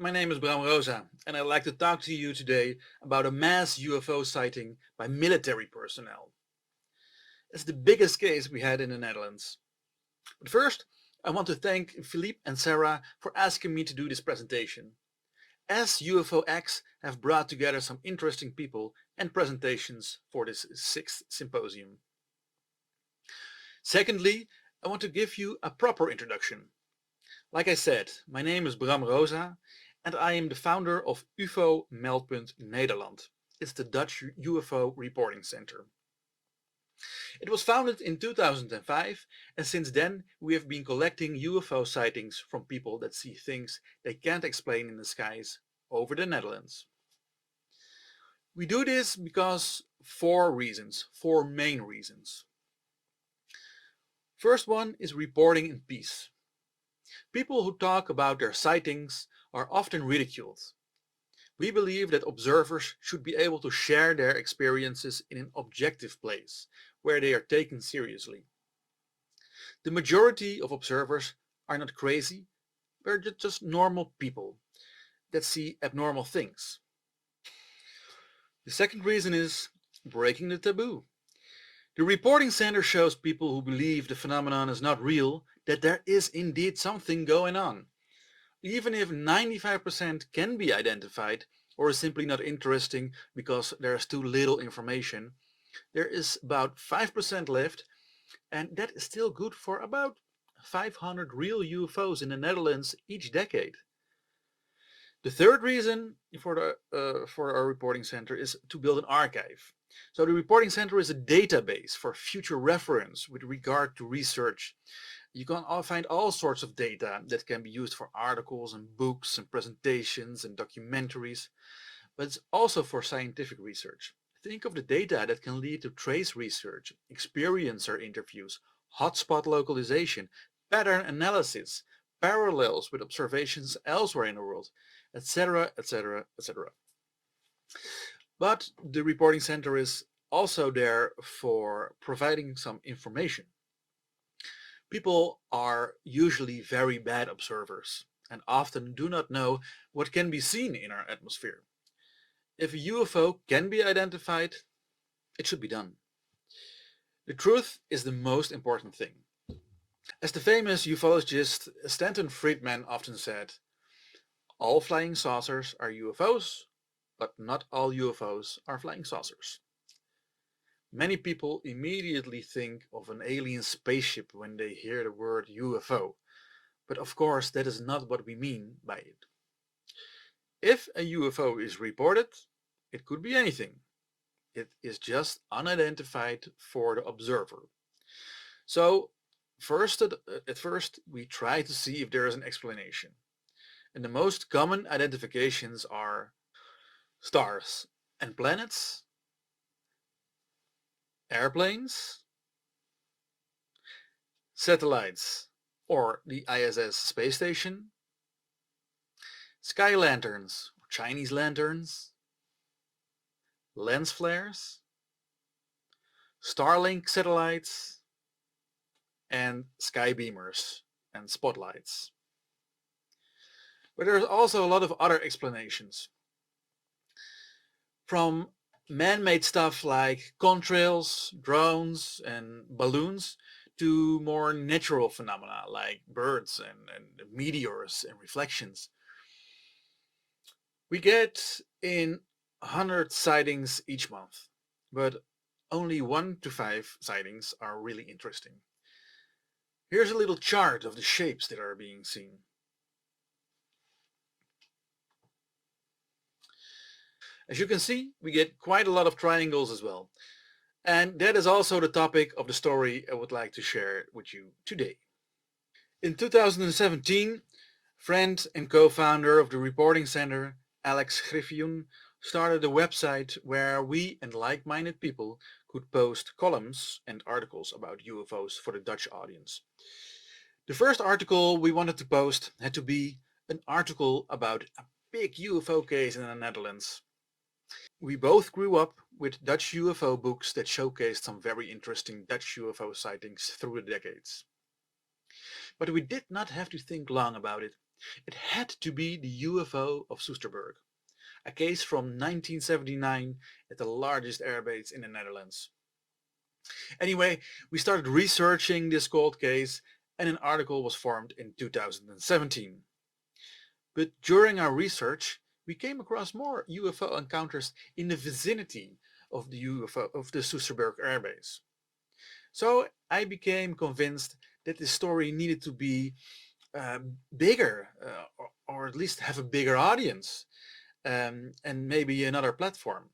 My name is Bram Roza, and I'd like to talk to you today about a mass UFO sighting by military personnel. It's the biggest case we had in the Netherlands. But first, I want to thank Philippe and Sarah for asking me to do this presentation, as SUFOEX have brought together some interesting people and presentations for this sixth symposium. Secondly, I want to give you a proper introduction. Like I said, my name is Bram Roza and I am the founder of UFO Meldpunt Nederland. It's the Dutch UFO reporting center. It was founded in 2005 and since then we have been collecting UFO sightings from people that see things they can't explain in the skies over the Netherlands. We do this because four main reasons. First one is reporting in peace. People who talk about their sightings are often ridiculed. We believe that observers should be able to share their experiences in an objective place, where they are taken seriously. The majority of observers are not crazy, they're just normal people that see abnormal things. The second reason is breaking the taboo. The reporting center shows people who believe the phenomenon is not real that there is indeed something going on. Even if 95% can be identified or is simply not interesting because there is too little information, there is about 5% left, and that is still good for about 500 real UFOs in the Netherlands each decade. The third reason for our reporting center is to build an archive. So the reporting center is a database for future reference with regard to research. You can find all sorts of data that can be used for articles and books and presentations and documentaries, but it's also for scientific research. Think of the data that can lead to trace research, experiencer interviews, hotspot localization, pattern analysis, parallels with observations elsewhere in the world, etc., etc., etc. But the reporting center is also there for providing some information. People are usually very bad observers and often do not know what can be seen in our atmosphere. If a UFO can be identified, it should be done. The truth is the most important thing. As the famous ufologist Stanton Friedman often said, all flying saucers are UFOs, but not all UFOs are flying saucers. Many people immediately think of an alien spaceship when they hear the word UFO, but of course that is not what we mean by it. If a UFO is reported, it could be anything. It is just unidentified for the observer. So at first we try to see if there is an explanation. And the most common identifications are stars and planets, airplanes, satellites or the ISS space station, sky lanterns or Chinese lanterns, lens flares, Starlink satellites, and sky beamers and spotlights. But there's also a lot of other explanations. From man-made stuff like contrails, drones and balloons to more natural phenomena like birds and meteors and reflections. We get in 100 sightings each month, but only 1 to 5 sightings are really interesting. Here's a little chart of the shapes that are being seen. As you can see, we get quite a lot of triangles as well. And that is also the topic of the story I would like to share with you today. In 2017, friend and co-founder of the reporting center, Alex Griffioen, started a website where we and like-minded people could post columns and articles about UFOs for the Dutch audience. The first article we wanted to post had to be an article about a big UFO case in the Netherlands. We both grew up with Dutch UFO books that showcased some very interesting Dutch UFO sightings through the decades. But we did not have to think long about it. It had to be the UFO of Soesterberg, a case from 1979 at the largest airbase in the Netherlands. Anyway, we started researching this cold case and an article was formed in 2017. But during our research, we came across more UFO encounters in the vicinity of the Soesterberg airbase. So I became convinced that this story needed to be bigger, or at least have a bigger audience, and maybe another platform.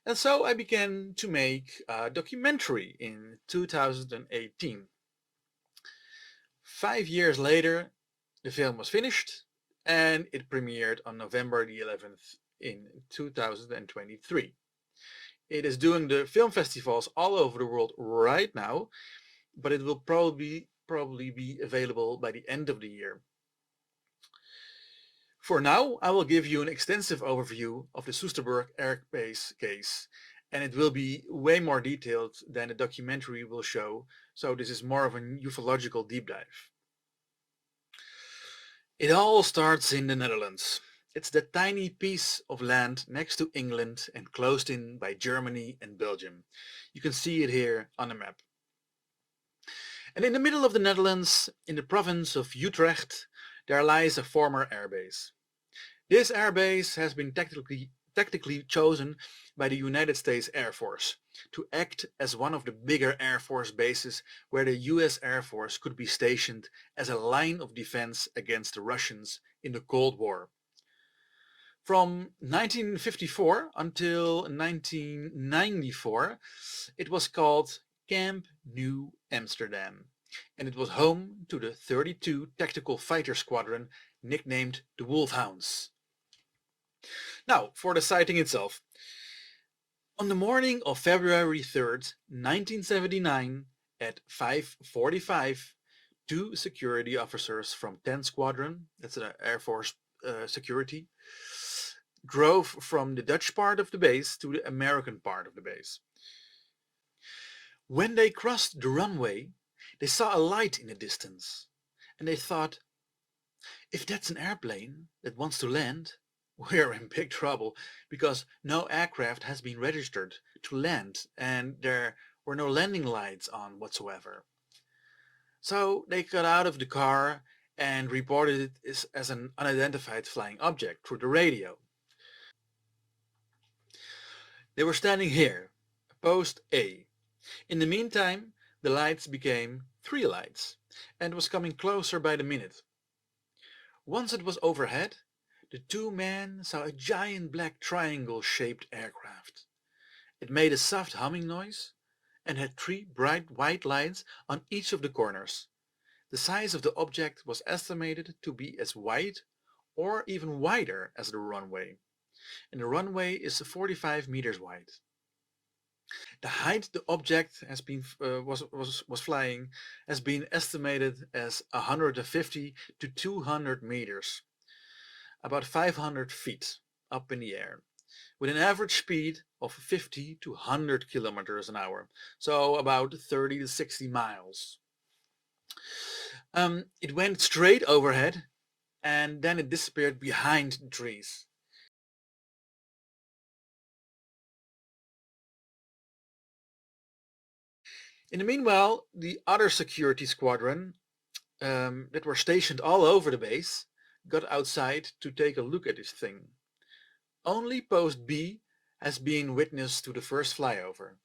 And so I began to make a documentary in 2018. 5 years later, the film was finished and it premiered on November the 11th in 2023. It is doing the film festivals all over the world right now, but it will probably be available by the end of the year. For now, I will give you an extensive overview of the Soesterberg airbase case, and it will be way more detailed than the documentary will show, so this is more of a ufological deep dive. It all starts in the Netherlands. It's the tiny piece of land next to England and closed in by Germany and Belgium. You can see it here on the map. And in the middle of the Netherlands, in the province of Utrecht, there lies a former airbase. This airbase has been tactically chosen by the United States Air Force to act as one of the bigger Air Force bases where the US Air Force could be stationed as a line of defense against the Russians in the Cold War. From 1954 until 1994, it was called Camp New Amsterdam, and it was home to the 32 Tactical Fighter Squadron nicknamed the Wolfhounds. Now, for the sighting itself. On the morning of February 3rd, 1979, at 5:45, two security officers from 10 Squadron, that's the Air Force security, drove from the Dutch part of the base to the American part of the base. When they crossed the runway, they saw a light in the distance, and they thought, if that's an airplane that wants to land, we're in big trouble because no aircraft has been registered to land and there were no landing lights on whatsoever. So they got out of the car and reported it as an unidentified flying object through the radio. They were standing here, post A. In the meantime, the lights became 3 lights and was coming closer by the minute. Once it was overhead, the two men saw a giant black triangle-shaped aircraft. It made a soft humming noise and had 3 bright white lights on each of the corners. The size of the object was estimated to be as wide or even wider as the runway, and the runway is 45 meters wide. The height the object has been was flying has been estimated as 150 to 200 meters, about 500 feet up in the air, with an average speed of 50 to 100 kilometers an hour, so about 30 to 60 miles. It went straight overhead and then it disappeared behind the trees. In the meanwhile, the other security squadron that were stationed all over the base got outside to take a look at this thing. Only post B has been witness to the first flyover.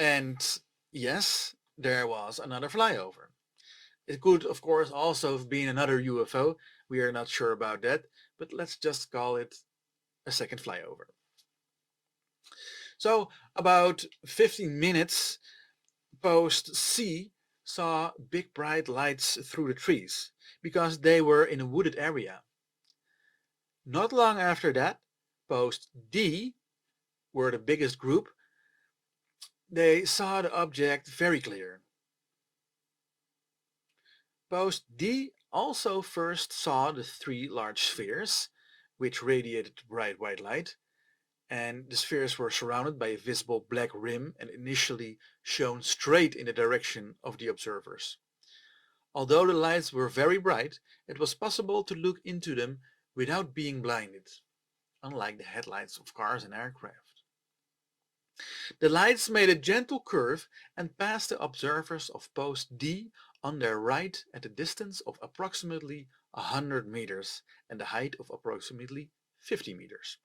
And yes, there was another flyover. It could, of course, also have been another UFO. We are not sure about that, but let's just call it a second flyover. So about 15 minutes post C saw big bright lights through the trees because they were in a wooded area. Not long after that, post D were the biggest group. They saw the object very clear. Post D also first saw the 3 large spheres, which radiated bright white light, and the spheres were surrounded by a visible black rim and initially shone straight in the direction of the observers. Although the lights were very bright, it was possible to look into them without being blinded, unlike the headlights of cars and aircraft. The lights made a gentle curve and passed the observers of post D on their right at a distance of approximately 100 meters and a height of approximately 50 meters.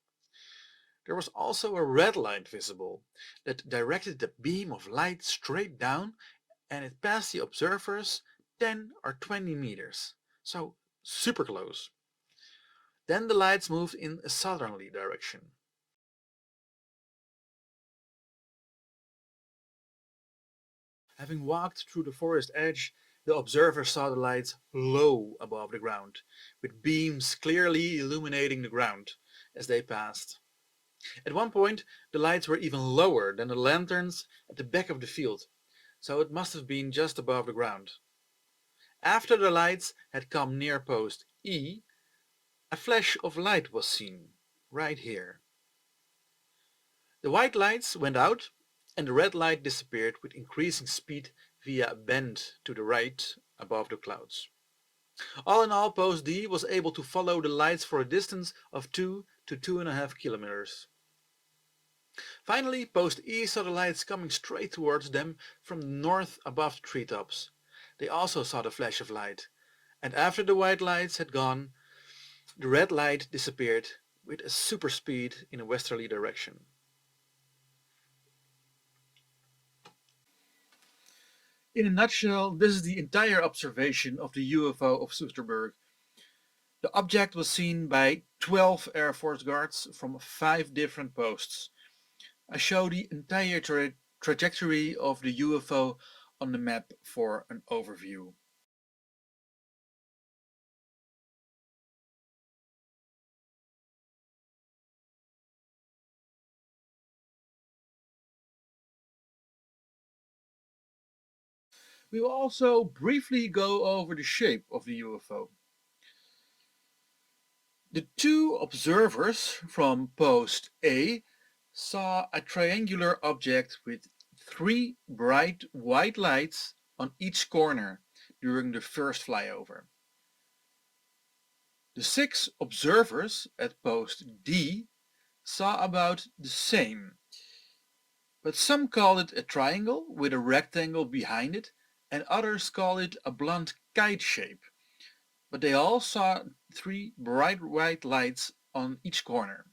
There was also a red light visible that directed the beam of light straight down, and it passed the observers 10 or 20 meters, so super close. Then the lights moved in a southerly direction. Having walked through the forest edge, the observer saw the lights low above the ground, with beams clearly illuminating the ground as they passed. At one point, the lights were even lower than the lanterns at the back of the field, so it must have been just above the ground. After the lights had come near post E, a flash of light was seen, right here. The white lights went out and the red light disappeared with increasing speed via a bend to the right above the clouds. All in all, post D was able to follow the lights for a distance of 2 to 2.5 kilometers. Finally, post E saw the lights coming straight towards them from the north above the treetops. They also saw the flash of light, and after the white lights had gone, the red light disappeared with a super speed in a westerly direction. In a nutshell, this is the entire observation of the UFO of Soesterberg. The object was seen by 12 Air Force guards from 5 different posts. I show the entire trajectory of the UFO on the map for an overview. We will also briefly go over the shape of the UFO. The 2 observers from post A saw a triangular object with 3 bright white lights on each corner during the first flyover. The 6 observers at post D saw about the same, but some call it a triangle with a rectangle behind it, and others call it a blunt kite shape. But they all saw 3 bright white lights on each corner.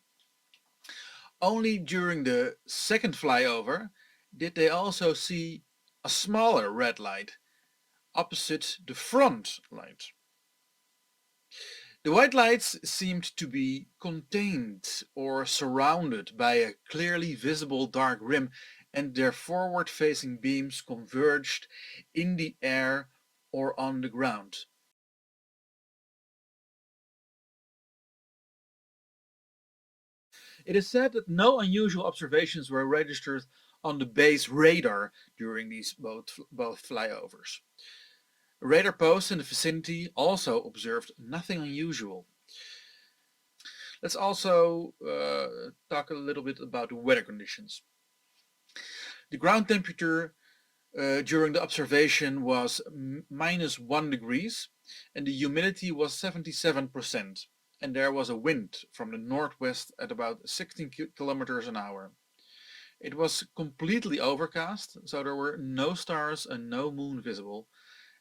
Only during the second flyover did they also see a smaller red light opposite the front light. The white lights seemed to be contained or surrounded by a clearly visible dark rim, and their forward-facing beams converged in the air or on the ground. It is said that no unusual observations were registered on the base radar during these both flyovers. Radar posts in the vicinity also observed nothing unusual. Let's also talk a little bit about the weather conditions. The ground temperature during the observation was -1 degrees and the humidity was 77%, and there was a wind from the northwest at about 16 kilometers an hour. It was completely overcast, so there were no stars and no moon visible,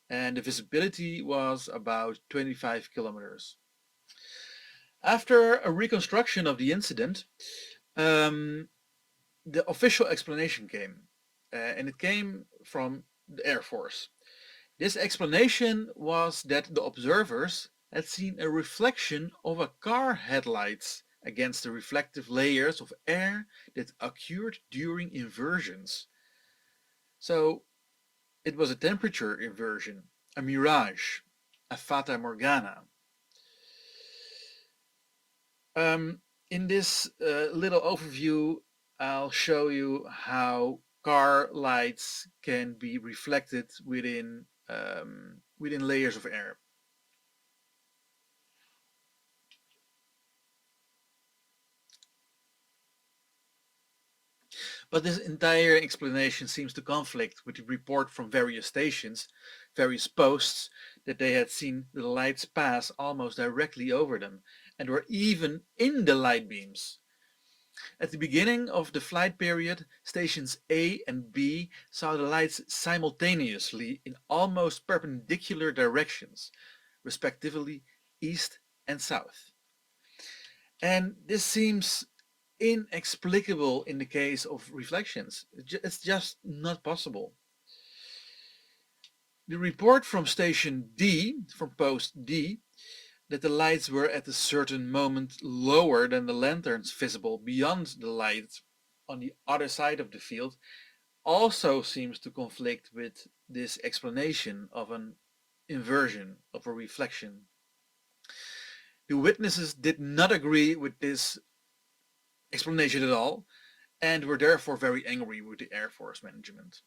and the visibility was about 25 kilometers. After a reconstruction of the incident, the official explanation came, and it came from the Air Force. This explanation was that the observers had seen a reflection of a car headlights against the reflective layers of air that occurred during inversions. So it was a temperature inversion, a mirage, a fata morgana. In this little overview, I'll show you how car lights can be reflected within layers of air. But this entire explanation seems to conflict with the report from various stations, various posts, that they had seen the lights pass almost directly over them and were even in the light beams. At the beginning of the flight period, stations A and B saw the lights simultaneously in almost perpendicular directions, respectively east and south. And this seems inexplicable in the case of reflections. It's just not possible. The report from station D, from post D, that the lights were at a certain moment lower than the lanterns visible beyond the light on the other side of the field, also seems to conflict with this explanation of an inversion of a reflection. The witnesses did not agree with this explanation at all and were therefore very angry with the Air Force management.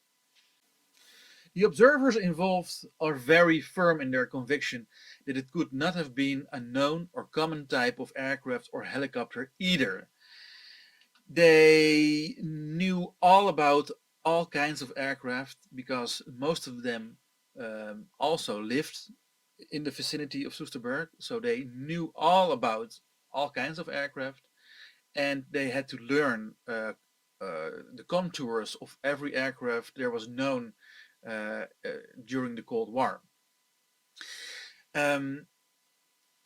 The observers involved are very firm in their conviction that it could not have been a known or common type of aircraft or helicopter either. They knew all about all kinds of aircraft because most of them also lived in the vicinity of Soesterberg, so they knew all about all kinds of aircraft, and they had to learn the contours of every aircraft there was known during the Cold War. And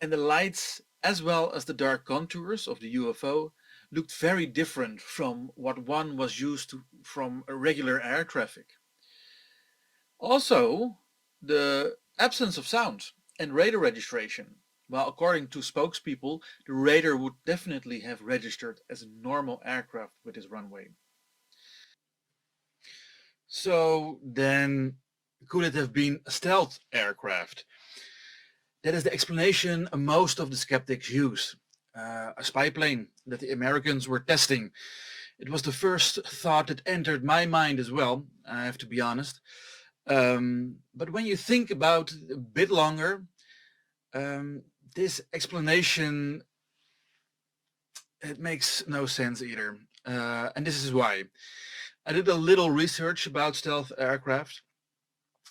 the lights, as well as the dark contours of the UFO, looked very different from what one was used to from a regular air traffic. Also, the absence of sound and radar registration. Well, according to spokespeople, the radar would definitely have registered as a normal aircraft with its runway. So then, could it have been a stealth aircraft? That is the explanation most of the skeptics use. A spy plane that the Americans were testing. It was the first thought that entered my mind as well, I have to be honest. But when you think about it a bit longer, this explanation, it makes no sense either. And this is why. I did a little research about stealth aircraft.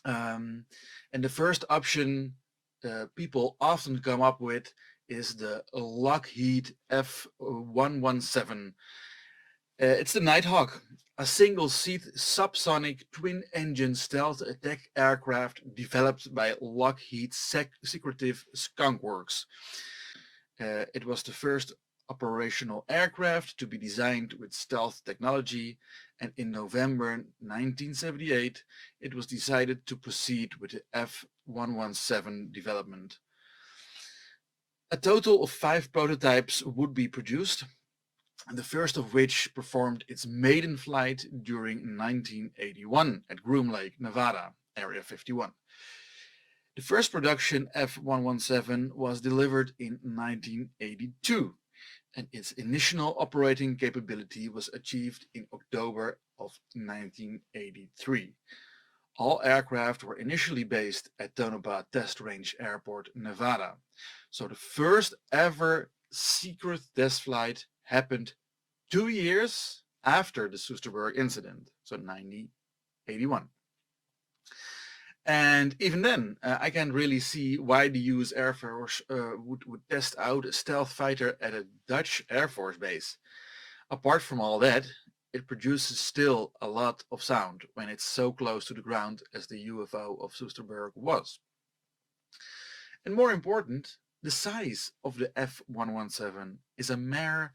And the first option people often come up with is the Lockheed F-117. It's the Nighthawk, a single-seat subsonic twin-engine stealth attack aircraft developed by Lockheed's secretive Skunk Works. It was the first operational aircraft to be designed with stealth technology, and in November 1978 it was decided to proceed with the F-117 development. A total of 5 prototypes would be produced, the first of which performed its maiden flight during 1981 at Groom Lake, Nevada, Area 51. The first production F-117 was delivered in 1982, and its initial operating capability was achieved in October of 1983. All aircraft were initially based at Tonopah Test Range Airport, Nevada. So the first ever secret test flight happened 2 years after the Soesterberg incident, so 1981. And even then, I can't really see why the US Air Force would test out a stealth fighter at a Dutch Air Force base. Apart from all that, it produces still a lot of sound when it's so close to the ground as the UFO of Soesterberg was. And more important, the size of the F-117 is a mere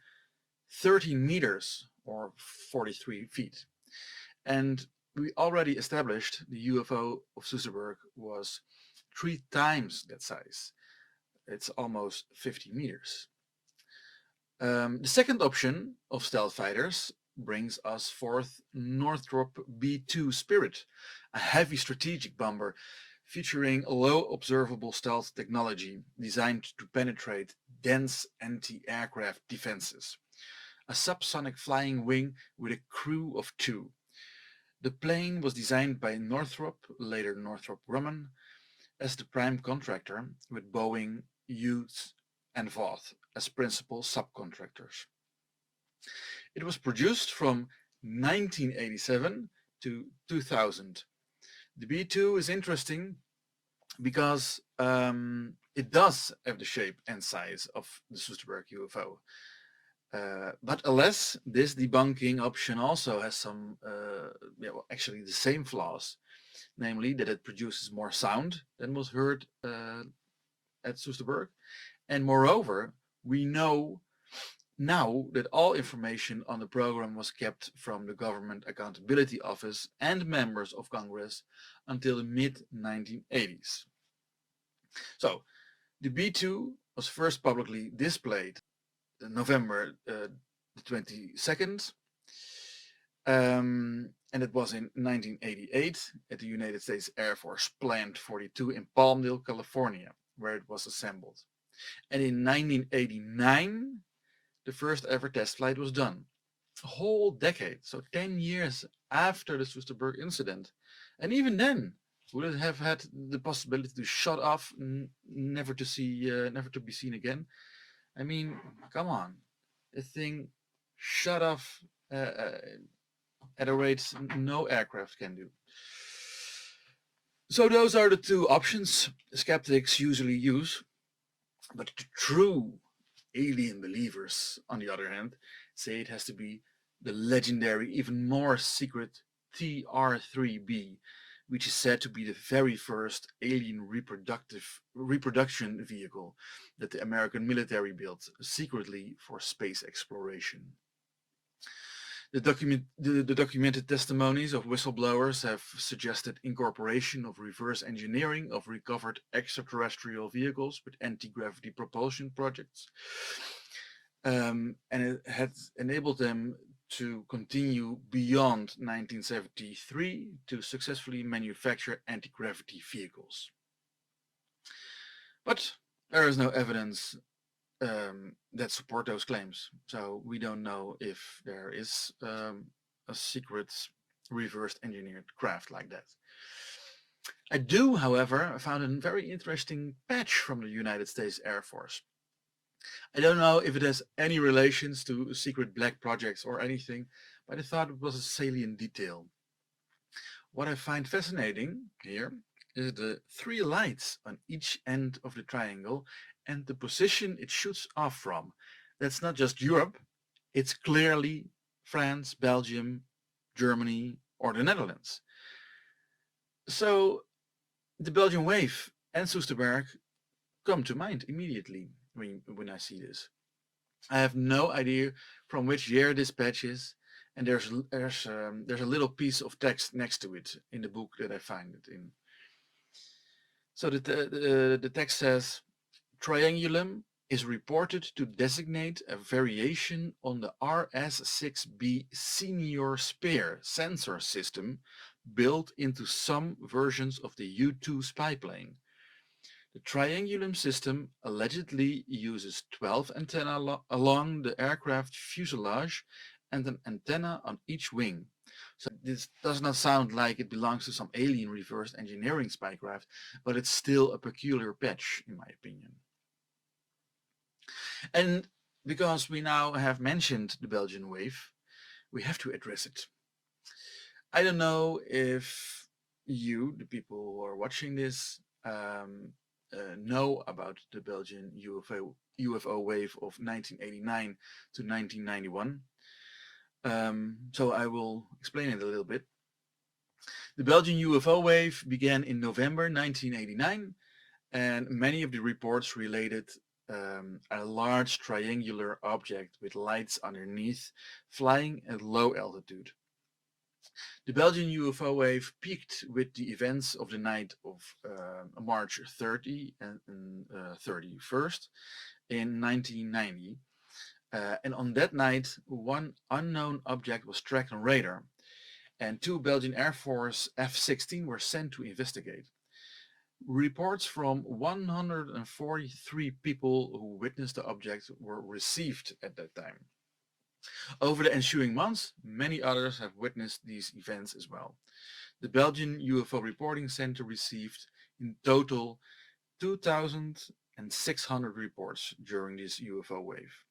13 meters or 43 feet. And we already established the UFO of Soesterberg was 3 times that size. It's almost 50 meters. The second option of stealth fighters brings us forth Northrop B-2 Spirit, a heavy strategic bomber featuring low observable stealth technology designed to penetrate dense anti-aircraft defenses. A subsonic flying wing with a crew of 2. The plane was designed by Northrop, later Northrop Grumman, as the prime contractor, with Boeing, Hughes, and Voth as principal subcontractors. It was produced from 1987 to 2000. The B2 is interesting because it does have the shape and size of the Soesterberg UFO. But alas, this debunking option also has some, actually the same flaws, namely that it produces more sound than was heard at Soesterberg. And moreover, we know now that all information on the program was kept from the Government Accountability Office and members of Congress until the mid-1980s. So, the B2 was first publicly displayed November the 22nd, and it was in 1988 at the United States Air Force Plant 42 in Palmdale, California, where it was assembled. And in 1989, the first ever test flight was done. A whole decade, so 10 years after the Soesterberg incident. And even then, would it have had the possibility to shut off, never to be seen again? I mean, come on, the thing shut off at a rate no aircraft can do. So those are the two options skeptics usually use. But the true alien believers, on the other hand, say it has to be the legendary, even more secret TR-3B, which is said to be the very first alien reproduction vehicle that the American military built secretly for space exploration. The documented testimonies of whistleblowers have suggested incorporation of reverse engineering of recovered extraterrestrial vehicles with anti-gravity propulsion projects, and it had enabled them to continue beyond 1973 to successfully manufacture anti-gravity vehicles. But there is no evidence that support those claims. So we don't know if there is a secret reversed engineered craft like that. I do, however, found a very interesting patch from the United States Air Force. I don't know if it has any relations to secret black projects or anything, but I thought it was a salient detail. What I find fascinating here is the three lights on each end of the triangle and the position it shoots off from. That's not just Europe, it's clearly France, Belgium, Germany, or the Netherlands. So the Belgian wave and Soesterberg come to mind immediately when I see this. I have no idea from which year this patch is, and there's a little piece of text next to it in the book that I find it in. So the text says, Triangulum is reported to designate a variation on the RS-6B Senior Spear sensor system built into some versions of the U-2 spy plane. The Triangulum system allegedly uses 12 antennae along the aircraft fuselage and an antenna on each wing. So this does not sound like it belongs to some alien reverse engineering spycraft, but it's still a peculiar patch in my opinion. And because we now have mentioned the Belgian wave, we have to address it. I don't know if you, the people who are watching this, know about the Belgian UFO wave of 1989 to 1991. So I will explain it a little bit. The Belgian UFO wave began in November 1989, and many of the reports related a large triangular object with lights underneath flying at low altitude. The Belgian UFO wave peaked with the events of the night of March 30 and 31st in 1990. And on that night, one unknown object was tracked on radar, and two Belgian Air Force F-16 were sent to investigate. Reports from 143 people who witnessed the object were received at that time. Over the ensuing months, many others have witnessed these events as well. The Belgian UFO Reporting Center received in total 2,600 reports during this UFO wave.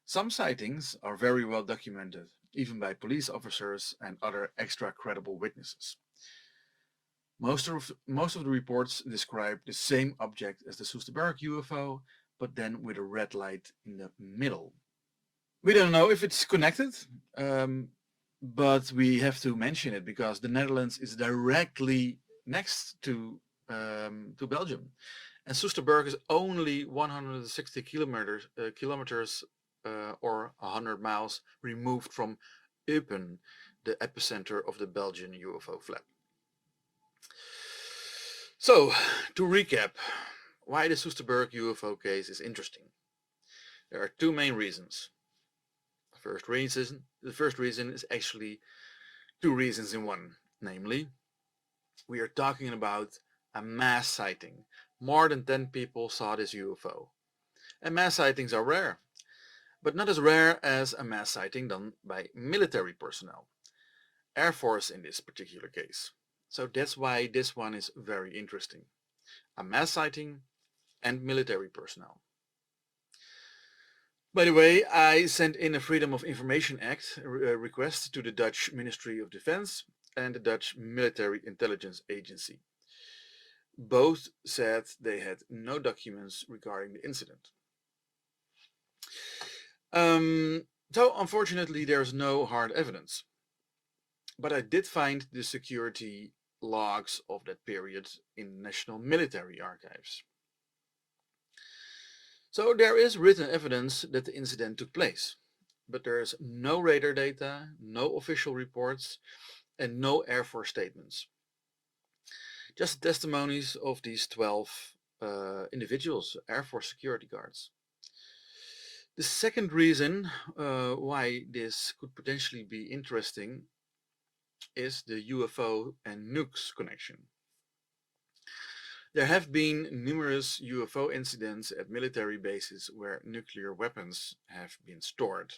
Some sightings are very well documented. even by police officers and other extra credible witnesses. Most of the reports describe the same object as the Soesterberg UFO, but then with a red light in the middle. We don't know if it's connected, but we have to mention it because the Netherlands is directly next to Belgium, and Soesterberg is only 160 kilometers or 100 miles removed from Eupen, the epicenter of the Belgian UFO flap. So, to recap, why the Soesterberg UFO case is interesting. There are two main reasons. The first reason is actually two reasons in one. Namely, we are talking about a mass sighting. More than 10 people saw this UFO. And mass sightings are rare, but not as rare as a mass sighting done by military personnel. Air Force in this particular case. So that's why this one is very interesting. A mass sighting and military personnel. By the way, I sent in a Freedom of Information Act request to the Dutch Ministry of Defense and the Dutch Military Intelligence Agency. Both said they had no documents regarding the incident. So unfortunately there's no hard evidence. But I did find the security logs of that period in National Military Archives. So there is written evidence that the incident took place, but there is no radar data, no official reports, and no Air Force statements. Just testimonies of these 12 individuals, Air Force security guards. The second reason why this could potentially be interesting is the UFO and nukes connection. There have been numerous UFO incidents at military bases where nuclear weapons have been stored.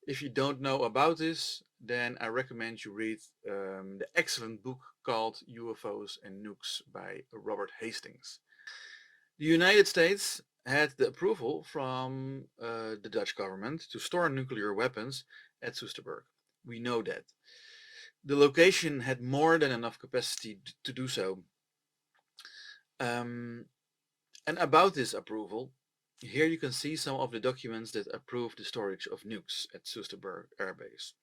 If you don't know about this, then I recommend you read the excellent book called UFOs and Nukes by Robert Hastings. The United States had the approval from the Dutch government to store nuclear weapons at Soesterberg. We know that. The location had more than enough capacity to do so. And about this approval, here you can see some of the documents that approve the storage of nukes at Soesterberg Air Base.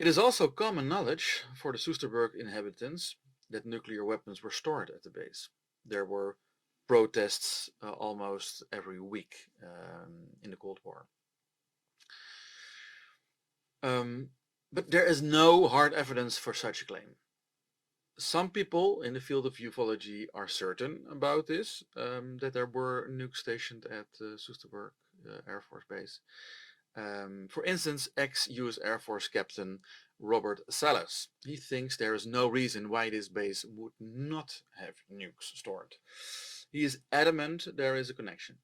It is also common knowledge for the Soesterberg inhabitants that nuclear weapons were stored at the base. There were protests almost every week in the Cold War. But there is no hard evidence for such a claim. Some people in the field of ufology are certain about this, that there were nukes stationed at Soesterberg Air Force Base. For instance, ex-US Air Force Captain Robert Salas. He thinks there is no reason why this base would not have nukes stored. He is adamant there is a connection.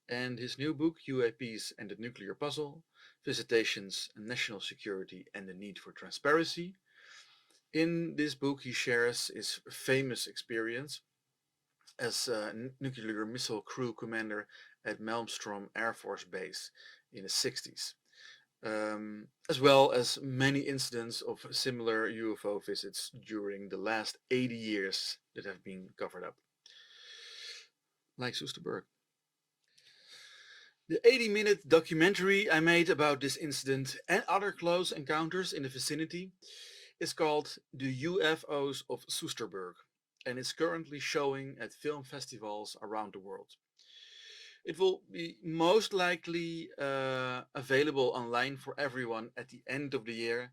And his new book, UAPs and the Nuclear Puzzle, Visitations, National Security and the Need for Transparency. In this book he shares his famous experience as a nuclear missile crew commander at Malmstrom Air Force Base in the 60s, as well as many incidents of similar UFO visits during the last 80 years that have been covered up, like Soesterberg. The 80-minute documentary I made about this incident and other close encounters in the vicinity is called The UFOs of Soesterberg and is currently showing at film festivals around the world. It will be most likely available online for everyone at the end of the year,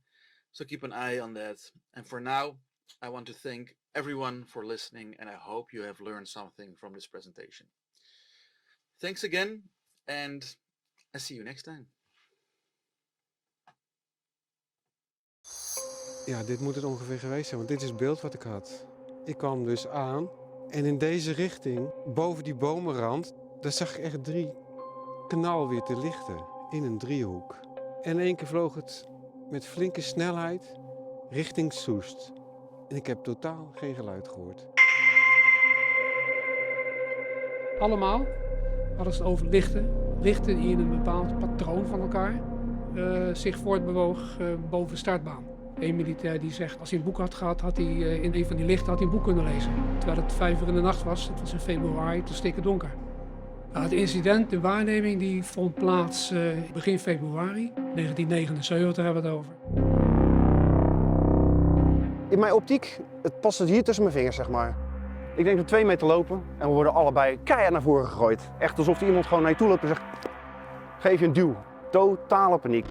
so keep an eye on that. And for now, I want to thank everyone for listening, and I hope you have learned something from this presentation. Thanks again, and I see you next time. Ja, dit moet het ongeveer geweest zijn, want dit is het beeld wat ik had. Ik kwam dus aan en in deze richting, boven die bomenrand, daar zag ik echt 3 knalwitte lichten in een driehoek. En in één keer vloog het met flinke snelheid richting Soest. En ik heb totaal geen geluid gehoord. Allemaal hadden ze het over lichten. Lichten die in een bepaald patroon van elkaar zich voortbewoog boven de startbaan. Een militair die zegt, als hij een boek had gehad, had hij in een van die lichten had hij een boek kunnen lezen. Terwijl het 5 uur in de nacht was, het was in februari, het was stikken donker. Het incident, de waarneming, die vond plaats begin februari 1979 hebben we het over. In mijn optiek, het past hier tussen mijn vingers, zeg maar. Ik denk dat we 2 meter lopen en we worden allebei keihard naar voren gegooid. Echt alsof er iemand gewoon naar je toe loopt en zegt, geef je een duw. Totale paniek.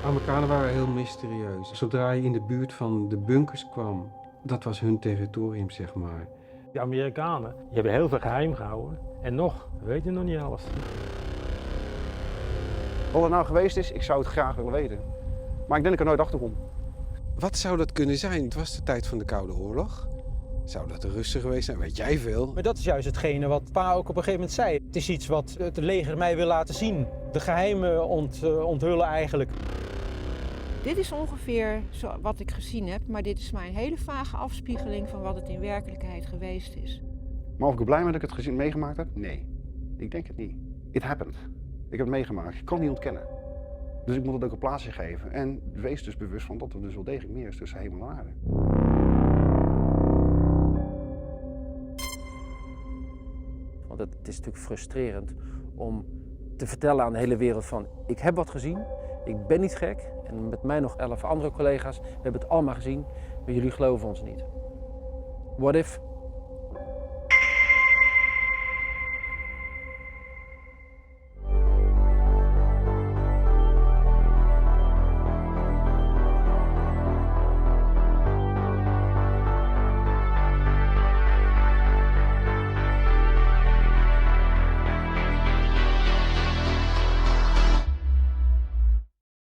Amerikanen waren heel mysterieus. Zodra je in de buurt van de bunkers kwam, dat was hun territorium, zeg maar. De Amerikanen die hebben heel veel geheim gehouden en nog weten nog niet alles. Wat er nou geweest is, ik zou het graag willen weten. Maar ik denk dat ik er nooit achter kom. Wat zou dat kunnen zijn? Het was de tijd van de Koude Oorlog. Zou dat de Russen geweest zijn? Weet jij veel? Maar dat is juist hetgene wat pa ook op een gegeven moment zei. Het is iets wat het leger mij wil laten zien. De geheimen onthullen eigenlijk. Dit is ongeveer wat ik gezien heb, maar dit is maar een hele vage afspiegeling van wat het in werkelijkheid geweest is. Maar of ik er blij ben dat ik het meegemaakt heb? Nee. Ik denk het niet. It happened. Ik heb het meegemaakt. Ik kan het niet ontkennen. Dus ik moet het ook een plaatsje geven. En wees dus bewust van dat er dus wel degelijk meer is tussen hemel en aarde. Want het is natuurlijk frustrerend om te vertellen aan de hele wereld van ik heb wat gezien, ik ben niet gek en met mij nog 11 andere collega's, we hebben het allemaal gezien, maar jullie geloven ons niet. What if